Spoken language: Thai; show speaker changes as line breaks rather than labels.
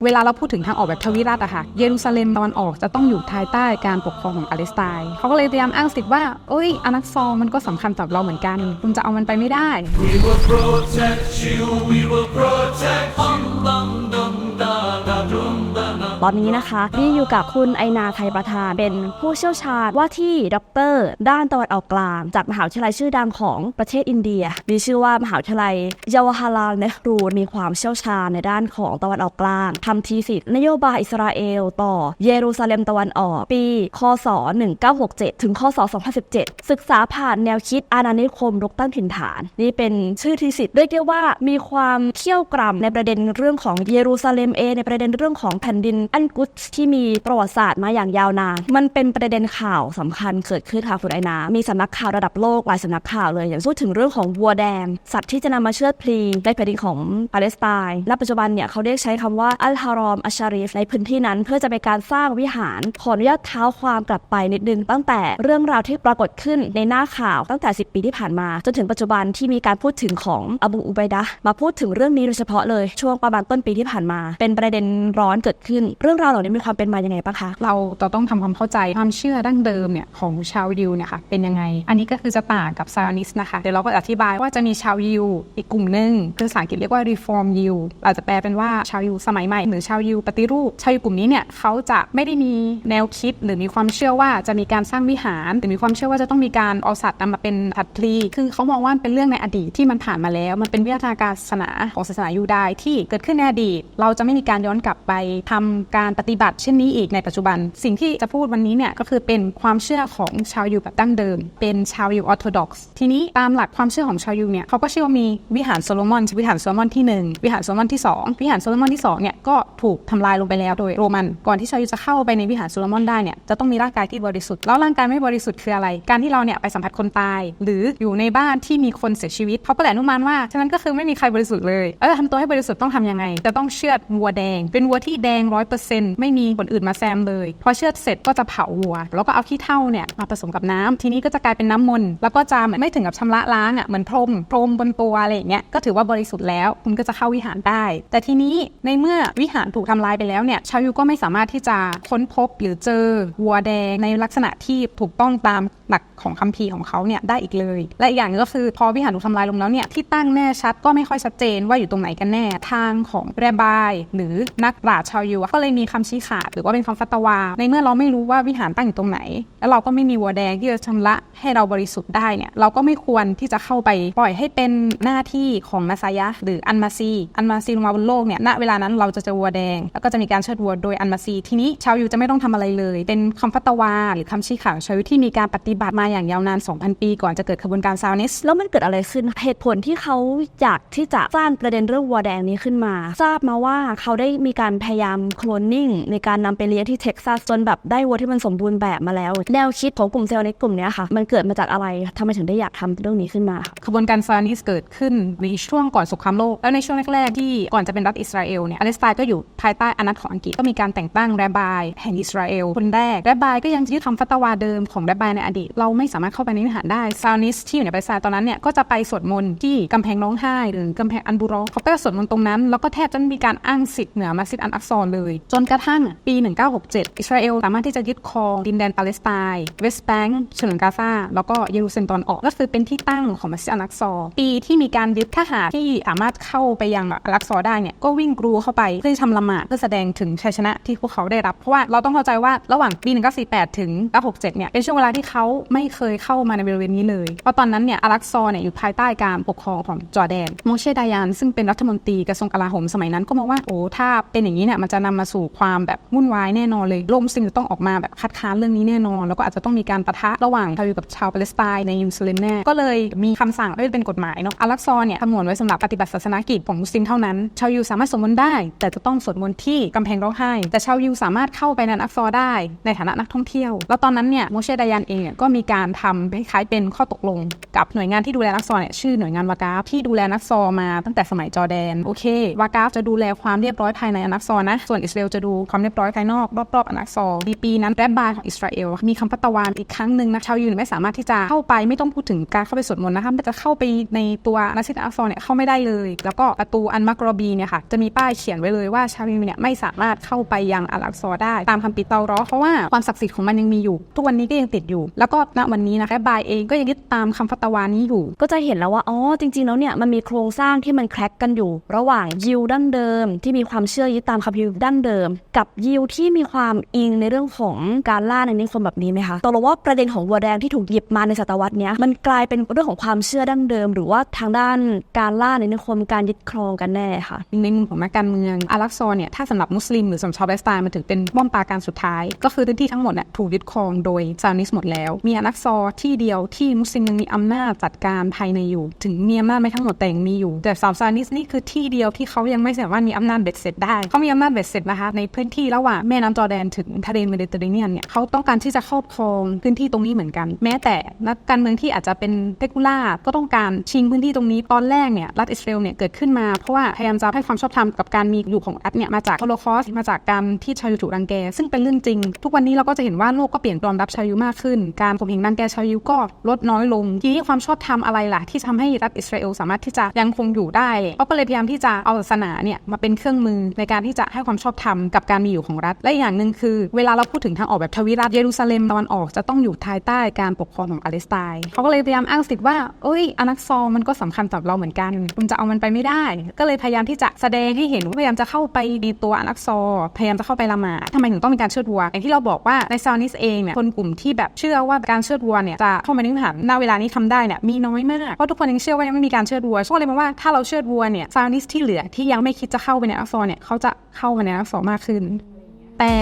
เวลาเราพูดถึงทางออกแบบทวิรัติอะค่ะเยรูซาเล็มตะวันออกจะต้องอยู่ภายใต้การปกครองของปาเลสไตน์เขาก็เลยพยายามอ้างสิทธิ์ว่าอานักซอมันก็สำคัญต่อเราเหมือนกันคุณจะเอามันไปไม่ได้
We will protect you, we will protect you.
ตอนนี้นะคะนี่อยู่กับคุณไอนาไทยประธานเป็นผู้เชี่ยวชาญว่าที่ด็อกเตอร์ด้านตะวันออกกลางจากมหาวิทยาลัยชื่อดังของประเทศอินเดียมีชื่อว่ามหาวิทยาลัยเยาวาลาลเนฮรูมีความเชี่ยวชาญในด้านของตะวันออกกลางทำทีสิทธินโยบายอิสราเอลต่อเยรูซาเล็มตะวันออกปีคศ1967ถึงคศ2017ศึกษาผ่านแนวคิดอาณานิคมรุกตั้งถิ่นฐานนี่เป็นชื่อทีสิทธิ์เรียกได้ว่ามีความเขี่ยวกร่ำในประเด็นเรื่องของเยรูซาเล็มในประเด็นเรื่องของแผ่นดินอันกุดที่มีประวัติศาสตร์มาอย่างยาวนานมันเป็นประเด็นข่าวสำคัญเกิดขึ้นค่ะคุณไอนามีสำนักข่าวระดับโลกหลายสำนักข่าวเลยอย่างพูดถึงเรื่องของวัวแดงสัตว์ที่จะนำมาเชือดพลีในแผ่นดินของปาเลสไตน์และปัจจุบันเนี่ยเขาเรียกใช้คำว่าอัลฮารอมอัชชารีฟในพื้นที่นั้นเพื่อจะเป็นการสร้างวิหารขออนุญาตเท้าความกลับไปนิดนึงตั้งแต่เรื่องราวที่ปรากฏขึ้นในหน้าข่าวตั้งแต่10 ปีที่ผ่านมาจนถึงปัจจุบันที่มีการพูดถึงของอบูอุบัยดะห์มาพูดถึงเรื่องนี้โดยเฉพาะเลยช่วงประมาณต้นปีที่ผ่านมาเป็นประเด็นร้อนเกิดขึ้นเรื่องราวเหล่านี้มีความเป็นมายังไงบ้างคะ
เราต้องทำความเข้าใจความเชื่อดั้งเดิมเนี่ยของชาวยิวเนี่ยค่ะเป็นยังไงอันนี้ก็คือจะต่างกับไซออนิสต์นะคะเดี๋ยวเราก็อธิบายว่าจะมีชาวยิวอีกกลุ่มนึงคือภาษาอังกฤษเรียกว่า reform ยิวเราจะแปลเป็นว่าชาวยิวสมัยใหม่หรือชาวยิวปฏิรูปชาวยิวกลุ่มนี้เนี่ยเขาจะไม่ได้มีแนวคิดหรือมีความเชื่อว่าจะมีการสร้างวิหารหรือมีความเชื่อว่าจะต้องมีการเอาสัตว์นำมาเป็นผัดพลีคือเขามองว่าเป็นเรื่องในอดีตที่มันผ่านมาแล้วมันเป็นวิทยาการศาสนาของศาสนายูดายที่เกิดขึ้นในอดีตเราจะไม่มีการย้อนกลับไปทำการปฏิบัติเช่นนี้อีกในปัจจุบันสิ่งที่จะพูดวันนี้เนี่ยก็คือเป็นความเชื่อของชาวยิวแบบดั้งเดิมเป็นชาวยิวออร์โธดอกซ์ทีนี้ตามหลักความเชื่อของชาวยิวเนี่ยเขาก็เชื่อว่ามีวิหารโซโลมอนวิหารโซโลมอนที่1วิหารโซโลมอนที่2วิหารโซโลมอนที่2เนี่ยก็ถูกทำลายลงไปแล้วโดยโรมันก่อนที่ชาวยิวจะเข้าไปในวิหารโซโลมอนได้เนี่ยจะต้องมีร่างกายที่บริสุทธิ์แล้วร่างกายไม่บริสุทธิ์คืออะไรการที่เราเนี่ยไปสัมผัสคนตายหรืออยู่ในบ้านที่มีคนเสียชีวิตเขาก็เลยอนุมานว่าฉะนั้นก็คือไม่มีใครบริสุทธิ์เลยทำตัวให้บริสุทธิ์ต้องทำยังไงจะต้องเชือดวัวแดงเป็นวัวที่แดง 100% ไม่มีคนอื่นมาแซมเลยพอเชือดเสร็จก็จะเผาวัวแล้วก็เอาขี้เถ้าเนี่ยมาผสมกับน้ำทีนี้ก็จะกลายเป็นน้ำมนต์แล้วก็จะไม่ถึงกับชำระล้างเหมือนพรมบนตัวอะไรอย่างเงี้ยก็ถือว่าบริสุทธิ์แล้วคุณก็จะเข้าวิหารได้แต่ทีนี้ในเมื่อวิหารถูกทำลายไปแล้วเนี่ยชาวยิวก็ไม่สามารถที่จะค้นพบหรือเจอวัวแดงในลักษณะที่ถูกต้องตามหลักของคัมภีร์ของเขาเนี่ยได้อีกเลยและอีกอย่างก็คือพอวิหารถูกทำลายลงแล้วเนี่ยที่ตั้งแน่ชัดก็ไม่ค่อยชัดเจนว่าอยู่ตรงไหนกันแน่ทางของแรบายหรือนักปราชญ์ชาวยิวก็เลยมีคำชี้ขาดหรือว่าเป็นคำฟัตวาในเมื่อเราไม่รู้ว่าวิหารตั้งอยู่ตรงไหนแล้วเราก็ไม่มีวัวแดงที่จะชำระให้เราบริสุทธิ์ได้เนี่ยเราก็ไม่ควรที่จะเข้าไปปล่อยให้เป็นหน้าที่ของมัสยะหรืออันมาซีลงมาบนโลกเนี่ยณเวลานั้นเราจะเจอวัวแดงแล้วก็จะมีการเชิดวัวโดยอันมาซีทีนี้ชาวยิวจะไม่ต้องทำอะไรเลยเป็นคำฟัตวาหรือคำชี้ขาดของชาวยิวที่มีการปฏิบัติมาอย่างยาวนาน 2,000 ปีก่อนจะเกิดขบวนการซาออนิสต์
แล้วมันเกิดอะไรขึ้นเหตุผลที่เขาอยากที่จะสร้างประเด็นเรื่องวัวแดงนี้ขึ้นมาทราบมาว่าเขาได้มีการพยายามโคลนนิ่งในการนำไปเลี้ยงที่เท็กซัสจนแบบได้วัวที่มันสมบูรณ์แบบมาแล้วแนวคิดของกลุ่มซาออนิสต์กลุ่มนี้ค่ะมันเกิดมาจากอะไรทำไมถึงได้อยากทำเรื่องนี้ขึ้นมา
ขบวนการซาออนิสต์เกิดขึ้นในช่วงก่อนสงครามโลกแล้วในช่วงแรกๆที่ก่อนจะเป็นรัฐอิสราเอลเนี่ยปาเลสไตน์ก็อยู่ภายใต้อานัตของอังกฤษก็มีการแต่งตั้งแรบายแห่งอิสราเอลคนแรกแรบายก็ยังยึดคำฟัตวาเดิมของแรบายในอดีตเราไม่สามารถเข้าไปในวิหารได้ซาออนิสต์ที่อยู่ในปาเลสไตน์ตอนนั้นเนี่ยก็จะไปสวดมนต์ที่กำแพงร้องไห้หรือกำแพงอันบุรอเขาก็จะสวดมนต์ตรงนั้นแล้วก็แทบจะไม่มีการอ้างสิทธิ์เหนือมัสยิดอัลอักซอเลยจนกระทั่งปี1967อิสราเอลสามารถที่จะยึดครองดินแดนปาเลสไตน์เวสต์แบงก์ฉนวนกาซาแล้วก็เยรูซาเล็มตอนออกก็คือเป็นที่ตั้งของมัสยิดอัลอักซอปีที่มีการยึดทหารที่สามารถเข้าไปยังอัลอักซอได้เนี่ยก็วิ่งกรูเข้าไปเพื่อทำละหมาดเพื่อแสดงถึงชัยชนะที่พวกเขาได้รับเพราะว่าเราต้องเข้าใจว่าระหว่างปี1948ถึง1967เนี่ยเป็นช่วงเวลาที่เขาไม่เคยเข้ามาในบริเวณนี้เลยเพราะตอนนั้นเนี่ยอัลอักซอเนี่ยอยู่ภายใต้การปกครองของจอร์แดนโมเชดายานซึ่งเป็นรัฐมนตรีกระทรวงกลาโหมสมัยนั้นก็มองว่าถ้าเป็นอย่างนี้เนี่ยมันจะนำมาสู่ความแบบวุ่นวายแน่นอนเลยโลกมุสลิมจะต้องออกมาแบบคัดค้านเรื่องนี้แน่นอนแล้วก็อาจจะต้องมีการปะทะระหว่างชาวยิวกับชาวปาเลสไตน์ในเยรูซาเล็มแน่ก็เลยมีคำสั่งไม่เป็นกฎหมายเนาะอัลอักซอเนี่ยคำนวณไว้สำหรับปฏิบัติศาสนกิจของมุสลิมเท่านั้นชาวยิวสามารถสวดมนต์ได้แต่จะต้องสวดมนต์ที่กำแพงร้องไห้แต่ชาวยิวสามารถเข้าไปในอัลอักซอได้ในฐานะนักท่องเที่ยวแล้วตอนนั้นเนี่ยโมเชดายานเองก็มีการทำคล้ายๆเป็นข้อตกลงกับหน่วยงานที่ดูแลอัลอักซอเนี่ยชื่อหน่วยงานวากาฟที่ดูแลอัลอักซอมาตั้งแต่สมัยจอร์แดนโอเควากาฟจะดูแลความเรียบร้อยภายในอัลอักซอนะส่วนอิสราเอ เอลจะดูความเรียบร้อยภายนอกรอบๆอัลอักซอในปีนั้นแรบบาของอิสราเอลมีคำพัตวานอีกครั้งหนึ่งนะชาวยิวไม่สามารถที่จะเข้าไปไม่ต้องพูดถึงการเข้าไปสวดมนต์นะคะไม่จะเข้าไปในตัวมัสยิดอัลอักซอเนี่ยเข้าไม่ได้เลยแล้วก็ประตูอันมักรอบีเนี่ยค่ะจะมีป้ายเขียนไว้เลยว่าชาวยิวเนี่ยไม่สามารถเข้าไปยังอัลอักซอได้ตามคัมภีร์เตารอเพราะว่าความศักดิ์สิทธิ์ของมันยังมีอยู่ทุกวันนี้ก็ยังติดอยู่แล้วก็ณวันนี้นะแรบบาเองก็ยังยึดตามคำฟัตวานี้อยู่
ก็จะเห็นแล้วว่าอ๋อจริงๆแล้วเนี่ยมันมีโครงสร้างที่มันแคร็กกันอยู่ระหว่างยิวดั้งเดิมที่มีความเชื่อยึดตามคัมภีร์ดั้งเดิมกับยิวที่มีความอิงในเรื่องของการล่าในนิคมแบบนี้ไหมคะตกลงว่าประเด็นของวัวแดงที่ถูกหยิบมาในศตวรรษนี้มันกลายเป็นเรื่องของความเชื่อดั้งเดิมหรือว่าทางด้านการล่าในนิคมการยึดครองกันแน่ค่ะ
ในมุมของนักการเมืองอัลอักซอเนี่ยถ้าสำหรับมุสลิมหรือสำหรับชาวปาเลสไตน์มันถึงเป็นม่อมปราการสุดท้ายก็คือพื้นที่ทั้งหมดเนี่ยถูกยึดครองโดยซานิสหมดแล้วมีอัลอักซอที่เดียวที่มุสลิมยังมีอำนาจจัดการภายในอยู่ถึงมีอำนาจไม่ทั้งหมดแต่ยังมีอยู่แต่สาวซานิสนี่คือที่เดียวที่เขายังไม่สามารถมีอำนาจเบ็ดเสร็จได้เขามีอำนาจเบ็ดเสร็จนะคะในพื้นที่ระหว่างแม่น้ำจอร์แดนถึงทะเลเมดิเตอร์เรเนียนเนี่ยเขาต้องการที่จะครอบครองพื้นที่ตรงนี้เหมือนกันแม้แต่นักการเมืองที่อาจจะเป็นเปกูล่าก็ต้องการชิงพื้นที่ตรงนี้ตอนแรกเนี่ยรัฐอิสราเอลเนี่ยเกิดขึ้นมาเพราะว่าพยายามจะให้ความชอบธรรมกับการมีอยู่ของรัฐเนี่ยมาจากโฮโลคอสต์มาจากการที่ชาวยิวถูกรังแกซึ่งเป็นเรื่องจริงทุกวันนี้เราก็จะเห็นว่าโลกก็เปลี่ยนยอมรับชาวยิวมากขึ้นการข่มเหงรังแกชาวยิวก็ลดน้อยลงทีนี้ความชอบธรรมอะไรล่ะที่ทำให้รัฐอิสราเอลสามารถที่จะยังคงอยู่ได้เขาก็เลยพยายามที่จะเอาศาสนาเนี่ยมาเป็นเครื่องมือในการที่จะให้ความชอบธรรมกับการมีอยู่ของรัฐและอย่างนึงคือเวลาเราพูดถึงทางออกแบบทวิรัฐเยรูซาเล็มตะวันออกจะต้องอยู่ภายใต้การปกครองของปาเลสไตน์เขาก็เลยพยายามอ้างสิทธิ์ว่าอัลอักซอมันก็สำคัญสำหรับเราเหมือนกันคุณจะเอามันไปไม่ได้ก็เลยพยายามที่จะแสดงให้เห็นว่าพยายามจะเข้าไปดีตัวอัลอักซอพยายามจะเข้าไปละหมาดทำไมถึงต้องมีการเชือดวัวอย่างที่เราบอกว่าในซานิสเองเนี่ยคนกลุ่มที่แบบเชื่อว่าการเชือดวัวเนี่ยจะเข้ามาในวิหารณเวลานี้ทำได้เนี่ยมีน้อยมากเพราะทุกคนยังเชื่อว่ายังไม่มีการเชือดวัวก็เลยมองว่าถ้าเราเชือดวัวเนี่ยซานิสที่เหลือที่ยังไม่คิดจะเข้าไปในอัลอักซอเนี่ยเขาจะเข้ามาในอัลอักซอมากขึ้นแต่